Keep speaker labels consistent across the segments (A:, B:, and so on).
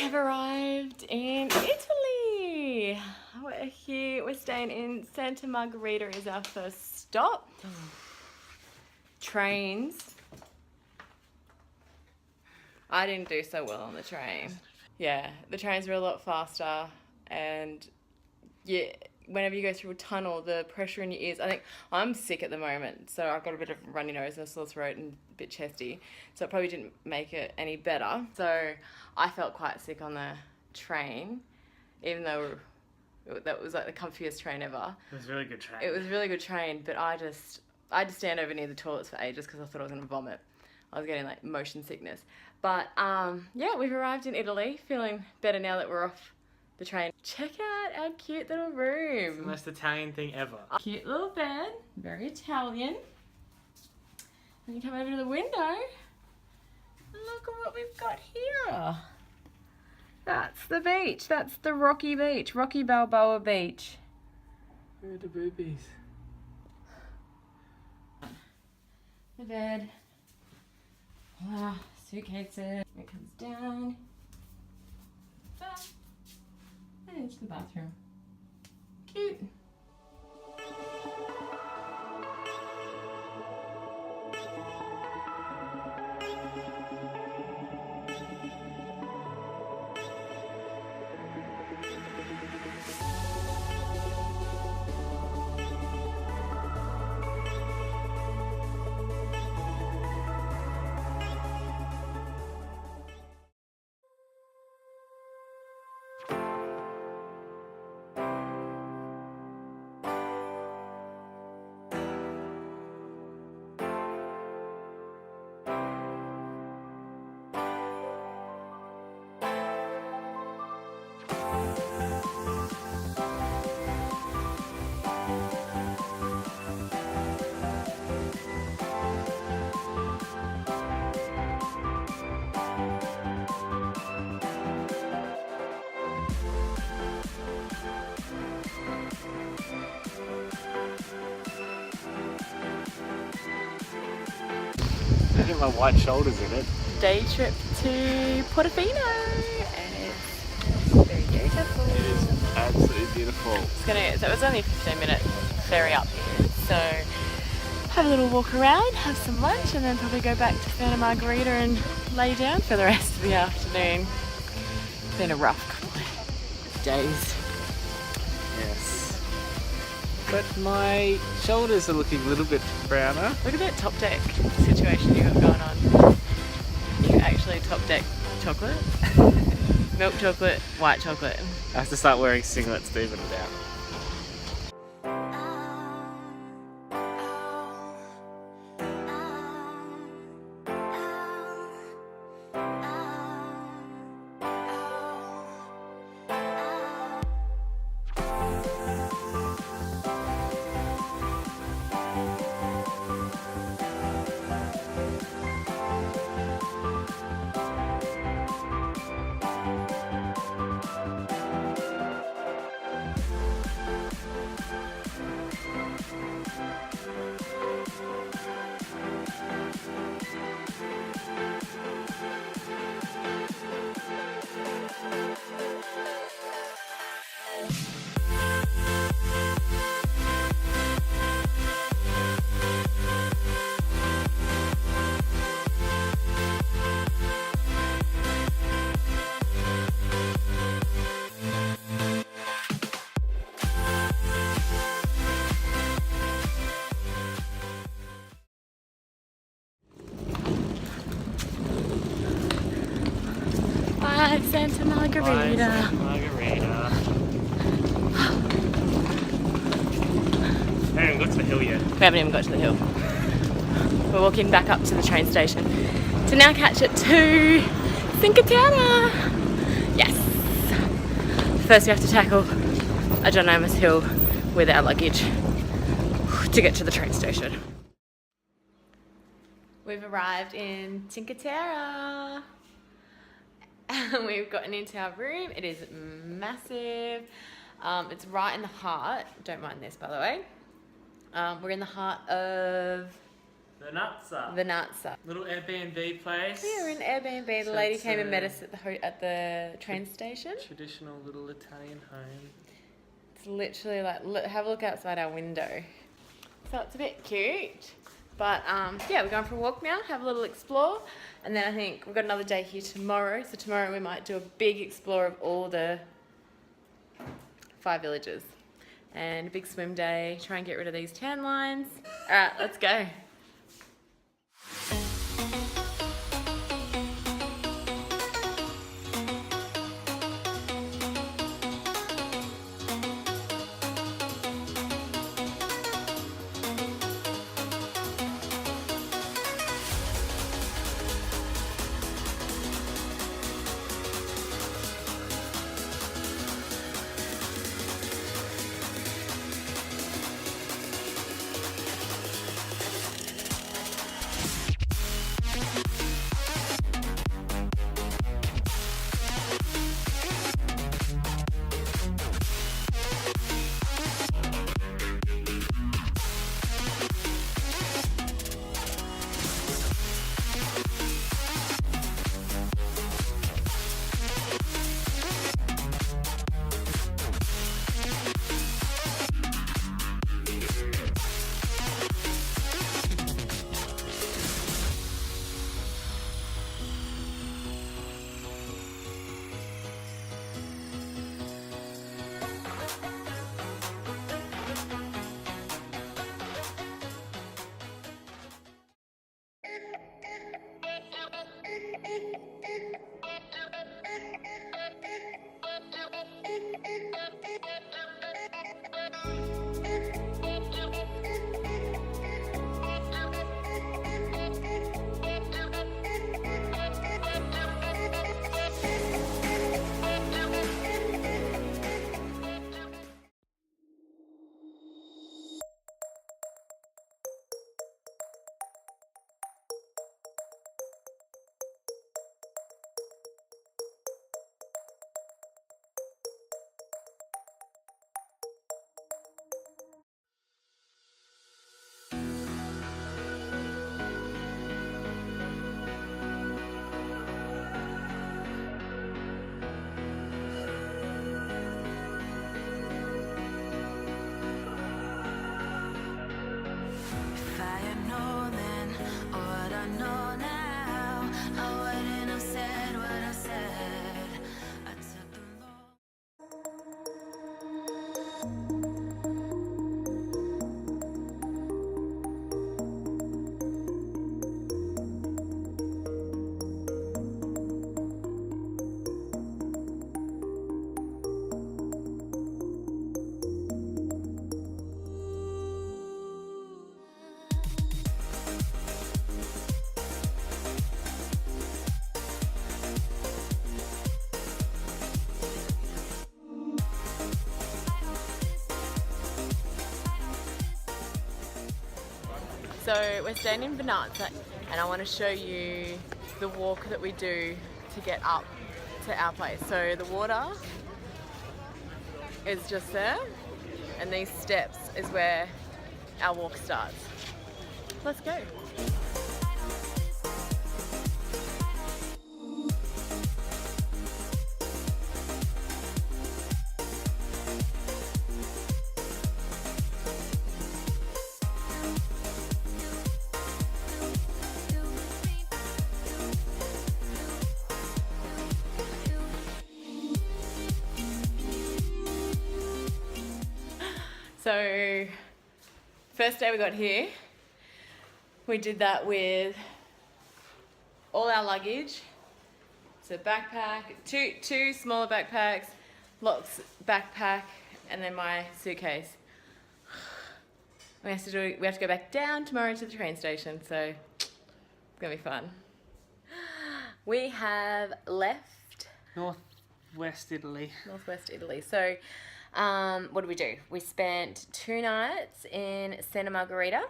A: have arrived in Italy. We're here, we're staying in Santa Margherita is our first stop. Trains. I didn't do so well on the train. Yeah, the trains were a lot faster, and yeah, whenever you go through a tunnel, the pressure in your ears, I think I'm sick at the moment, so I've got a bit of runny nose and a sore throat and a bit chesty, so it probably didn't make it any better. So I felt quite sick on the train, even though that was like the comfiest train ever.
B: It was a really good train.
A: It was a really good train, but I had to stand over near the toilets for ages because I thought I was going to vomit. I was getting like motion sickness. But yeah, we've arrived in Italy, feeling better now that we're off the train. Check out our cute little room.
B: It's the most Italian thing ever.
A: Cute little bed, very Italian. When you come over to the window, look at what we've got here. That's the beach. That's the Rocky Beach, Rocky Balboa Beach.
B: Where are the boobies?
A: The bed. Wow, suitcases. It comes down. And into the bathroom. Cute.
B: I get my white shoulders in it.
A: Day trip to Portofino, and it's very beautiful.
B: It is absolutely beautiful.
A: So it was only a 15-minute ferry up here, so have a little walk around, have some lunch, and then probably go back to Santa Margherita and lay down for the rest of the afternoon. It's been a rough couple of days.
B: Yes. But my shoulders are looking a little bit browner.
A: Look at that top deck situation you got going on. You actually top deck chocolate, milk chocolate, white chocolate.
B: I have to start wearing singlets to even it out.
A: Bye, Santa Margherita.
B: Bye, Santa Margherita. I haven't even got to the hill yet.
A: We haven't even got to the hill. We're walking back up to the train station to now catch it to Cinque Terre. Yes. First we have to tackle a ginormous hill with our luggage to get to the train station. We've arrived in Cinque Terre. And we've gotten into our room. It is massive. It's right in the heart. Don't mind this, by the way. We're in the heart of Vernazza.
B: Little Airbnb place.
A: We were in Airbnb. The
B: So
A: lady
B: it's
A: came and met
B: a
A: us at the train station.
B: Traditional little Italian home.
A: It's literally like, have a look outside our window. So it's a bit cute. But yeah, we're going for a walk now, have a little explore. And then I think we've got another day here tomorrow. So tomorrow we might do a big explore of all the 5 villages. And a big swim day, try and get rid of these tan lines. All right, let's go. So we're staying in Vernazza and I want to show you the walk that we do to get up to our place. So the water is just there and these steps is where our walk starts. Let's go. So, first day we got here, we did that with all our luggage. So backpack, two smaller backpacks, lots backpack, and then my suitcase. We have to go back down tomorrow to the train station, so it's gonna be fun. We have left
B: Northwest Italy.
A: So, what did we do? We spent 2 nights in Santa Margherita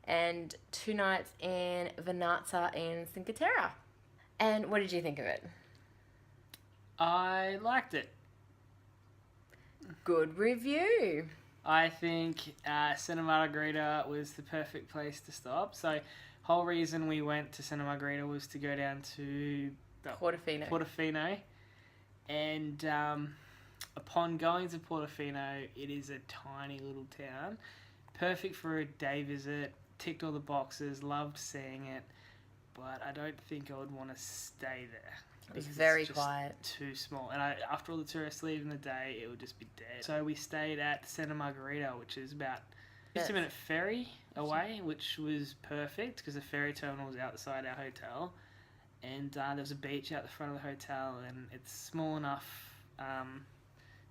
A: and 2 nights in Vernazza in Cinque Terre. And what did you think of it?
B: I liked it.
A: Good review.
B: I think Santa Margherita was the perfect place to stop. So, whole reason we went to Santa Margherita was to go down to
A: Portofino.
B: And upon going to Portofino, it is a tiny little town, perfect for a day visit. Ticked all the boxes, loved seeing it, but I don't think I would want to stay there.
A: It was very quiet.
B: Too small. And after all the tourists leave in the day, it would just be dead. So we stayed at Santa Margherita, which is about 50-minute ferry away, which was perfect because the ferry terminal was outside our hotel. And there was a beach out the front of the hotel, and it's small enough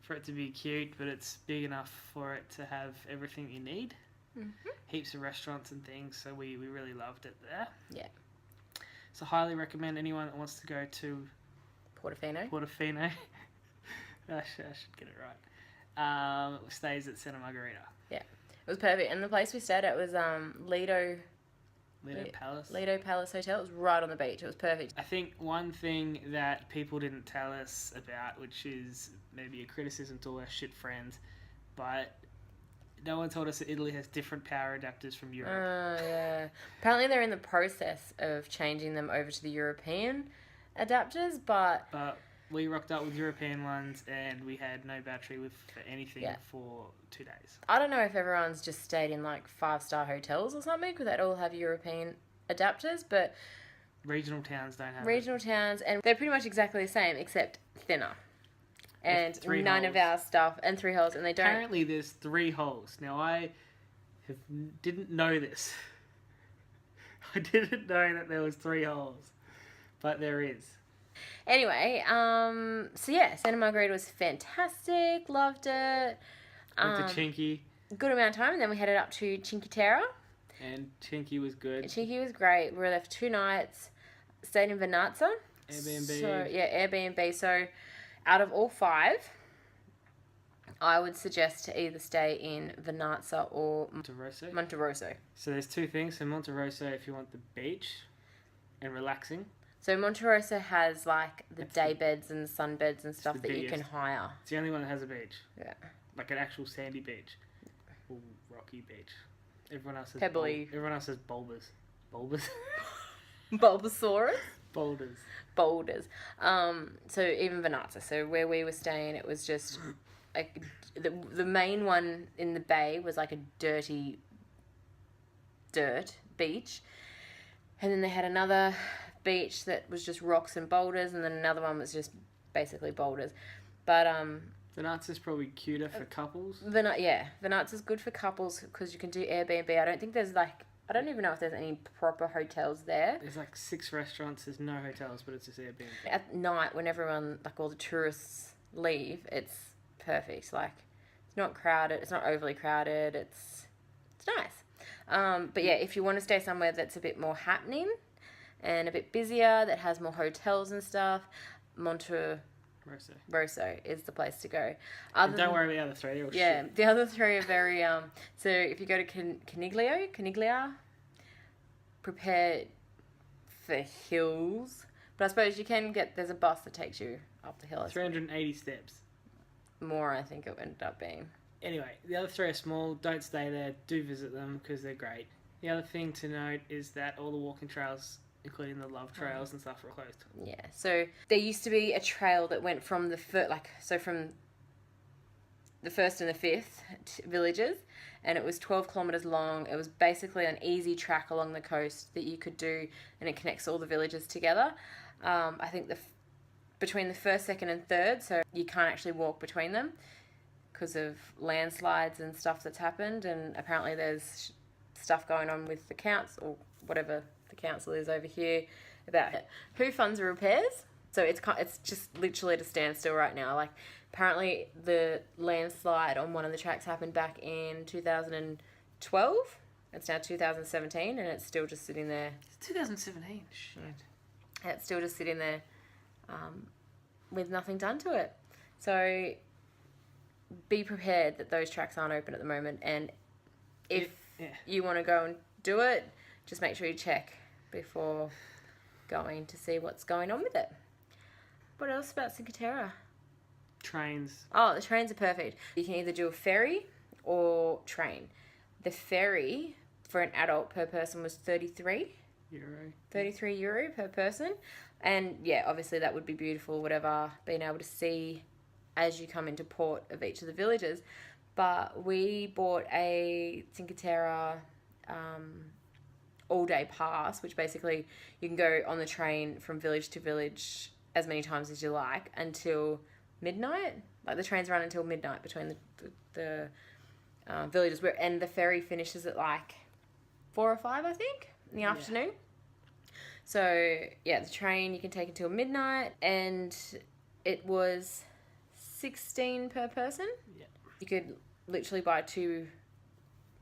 B: for it to be cute, but it's big enough for it to have everything you need. Mm-hmm. Heaps of restaurants and things, so we really loved it there.
A: Yeah.
B: So highly recommend anyone that wants to go to
A: Portofino.
B: I should get it right. Stays at Santa Margherita.
A: Yeah, it was perfect. And the place we stayed at was Lido
B: Palace.
A: Lido Palace Hotel. It was right on the beach. It was perfect.
B: I think one thing that people didn't tell us about, which is maybe a criticism to all our shit friends, but no one told us that Italy has different power adapters from Europe.
A: Oh, yeah. Apparently they're in the process of changing them over to the European adapters, but
B: we rocked up with European ones and we had no battery for anything for 2 days.
A: I don't know if everyone's just stayed in like 5-star hotels or something, because they'd all have European adapters, but
B: regional towns don't have
A: regional towns, and they're pretty much exactly the same except thinner. And none of our stuff, and 3 holes, and they don't...
B: Apparently there's 3 holes. Now, I didn't know this. I didn't know that there was 3 holes. But there is.
A: Anyway, so yeah, Santa Margherita was fantastic. Loved it.
B: Went to Cinque.
A: Good amount of time, and then we headed up to Cinque Terre.
B: And Cinque was good.
A: Cinque was great. We were there for 2 nights. Stayed in Vernazza.
B: Airbnb.
A: So, yeah, Airbnb. So... out of all 5, I would suggest to either stay in Vernazza or Monterosso.
B: So there's 2 things. So Monterosso if you want the beach and relaxing.
A: So Monterosso has like the day beds and sunbeds and stuff that you can hire.
B: It's the only one that has a beach.
A: Yeah.
B: Like an actual sandy beach. Or rocky beach. Everyone else has
A: pebbly.
B: Everyone else has boulders. Boulders?
A: Bulbasaurus?
B: Boulders.
A: So even Vernazza. So where we were staying, it was just like the main one in the bay was like a dirty dirt beach, and then they had another beach that was just rocks and boulders, and then another one was just basically boulders. But
B: Vernazza's probably cuter for couples.
A: Vernazza's good for couples because you can do Airbnb. I don't even know if there's any proper hotels there.
B: There's like 6 restaurants, there's no hotels, but it's just Airbnb.
A: At night, when everyone, like all the tourists leave, it's perfect. Like, it's not crowded, it's not overly crowded, it's nice. But yeah, if you want to stay somewhere that's a bit more happening and a bit busier, that has more hotels and stuff, Monterosso is the place to go.
B: Don't worry about the other 3. They're all shit.
A: The other 3 are very... so if you go to Caniglia, prepare for hills. But I suppose you can there's a bus that takes you up the hill.
B: 380 steps.
A: More, I think it ended up being.
B: Anyway, the other 3 are small. Don't stay there. Do visit them because they're great. The other thing to note is that all the walking trails, including the love trails and stuff, are closed.
A: Yeah, so there used to be a trail that went from from the 1st and the 5th villages, and it was 12 kilometres long. It was basically an easy track along the coast that you could do, and it connects all the villages together. I think between the 1st, 2nd and 3rd, so you can't actually walk between them because of landslides and stuff that's happened, and apparently there's stuff going on with the council, or whatever the council is over here, about who funds the repairs. So it's just literally at a standstill right now. Like, apparently the landslide on one of the tracks happened back in 2012. It's now 2017, and it's still just sitting there.
B: It's 2017. Shit.
A: It's still just sitting there with nothing done to it. So be prepared that those tracks aren't open at the moment, and if you want to go and do it, just make sure you check before going to see what's going on with it. What else about Cinque Terre?
B: Trains.
A: Oh, the trains are perfect. You can either do a ferry or train. The ferry for an adult per person was 33 euro per person. And yeah, obviously that would be beautiful, whatever, being able to see as you come into port of each of the villages. But we bought a Cinque Terre all-day pass, which basically you can go on the train from village to village as many times as you like until midnight. Like the trains run until midnight between the villages, and the ferry finishes at like 4 or 5, I think, in the afternoon. So yeah, the train you can take until midnight, and it was 16 per person.
B: Yeah.
A: You could literally buy 2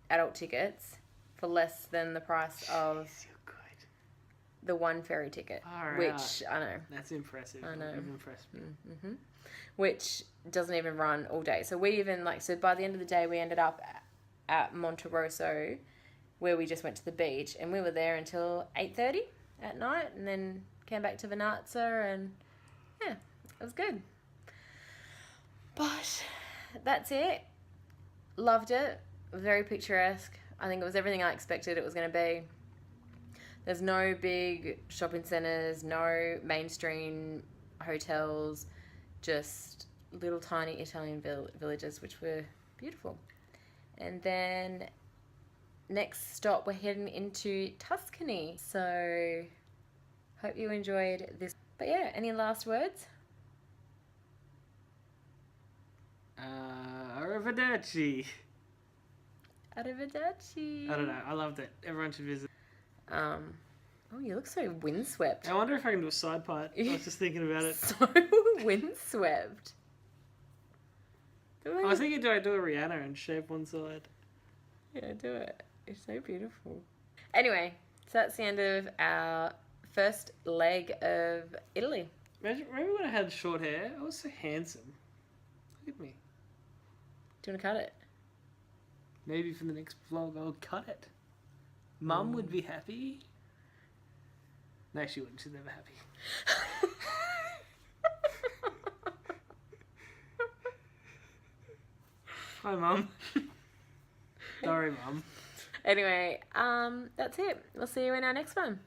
A: adult tickets for less than the price of the one ferry ticket, which I know.
B: That's impressive.
A: I know.
B: You've impressed me.
A: Mm-hmm. Which doesn't even run all day. So we even so by the end of the day we ended up at Monterosso, where we just went to the beach, and we were there until 8:30 at night, and then came back to Vernazza, and yeah, it was good. But that's it. Loved it. Very picturesque. I think it was everything I expected it was going to be. There's no big shopping centres, no mainstream hotels, just little tiny Italian villages, which were beautiful. And then next stop, we're heading into Tuscany. So hope you enjoyed this. But yeah, any last words?
B: Arrivederci.
A: Arrivederci.
B: I don't know. I loved it. Everyone should visit.
A: Oh, you look so windswept.
B: I wonder if I can do a side part. I was just thinking about it.
A: So windswept.
B: I was thinking, do I do a Rihanna and shave one side?
A: Yeah, do it. It's so beautiful. Anyway, so that's the end of our first leg of Italy.
B: Remember when I had short hair? I was so handsome. Look at me.
A: Do you want to cut it?
B: Maybe for the next vlog I'll cut it. Mum would be happy. No, she wouldn't. She's never happy. Hi, Mum. Sorry, Mum.
A: Anyway, that's it. We'll see you in our next one.